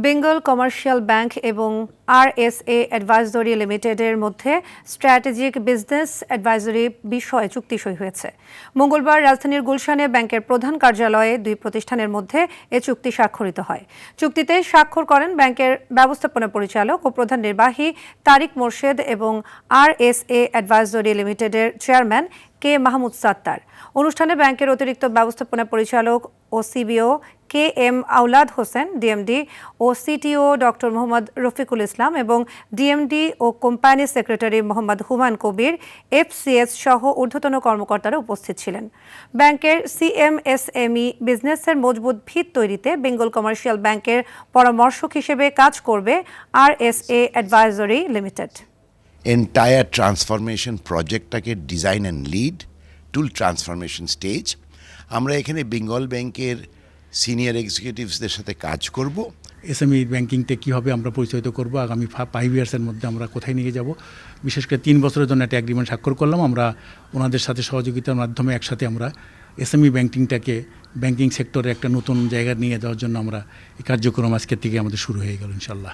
Bengal commercial bank এবং RSA advisory লিমিটেডের মধ্যে স্ট্র্যাটেজিক বিজনেস অ্যাডভাইজরি বিষয়ে চুক্তি সই হয়েছে। মঙ্গলবার রাজধানীর গুলশানে ব্যাংকের প্রধান কার্যালয়ে দুই প্রতিষ্ঠানের মধ্যে এ চুক্তি স্বাক্ষরিত হয়। চুক্তিতে স্বাক্ষর করেন ব্যাংকের ব্যবস্থাপনা পরিচালক ও প্রধান নির্বাহী তারিক মোরশেদ এবং আরএসএ অ্যাডভাইজরি লিমিটেডের চেয়ারম্যান কে মাহমুদ সাত্তার। অনুষ্ঠানে ব্যাংকের অতিরিক্ত ব্যবস্থাপনা পরিচালক ও সিবিও কে এম আওলাদ হোসেন, ডিএমডি ও সিটিও ডক্টর মোহাম্মদ রফিকুল ইসলাম এবং ডিএমডি ও company secretary Mohammad Humayun Kabir, FCS সহ ঊর্ধ্বতন কর্মকর্তারা উপস্থিত ছিলেন। ব্যাংকের সিএমএসএমই বিজনেসের মজবুত ভিত তৈরিতে বেঙ্গল কমার্শিয়াল ব্যাংকের পরামর্শক হিসেবে কাজ করবে RSA advisory limited. Entire transformation প্রজেক্টটাকে design and lead tool transformation stage. আমরা এখানে বেঙ্গল ব্যাংকের সিনিয়র এক্সিকিউটিভসদের সাথে কাজ করব। এসএমই ব্যাংকিংটা কীভাবে আমরা পরিচালিত করব, আগামী 5 ইয়ার্সের মধ্যে আমরা কোথায় নিয়ে যাব, বিশেষ করে 3 বছরের জন্য একটা এগ্রিমেন্ট স্বাক্ষর করলাম। আমরা ওনাদের সাথে সহযোগিতার মাধ্যমে একসাথে আমরা এসএমই ব্যাংকিংটাকে ব্যাংকিং সেক্টরে একটা নতুন জায়গা নিয়ে যাওয়ার জন্য আমরা এই কার্যক্রম আজকের থেকে আমাদের শুরু হয়ে গেল ইনশাল্লাহ।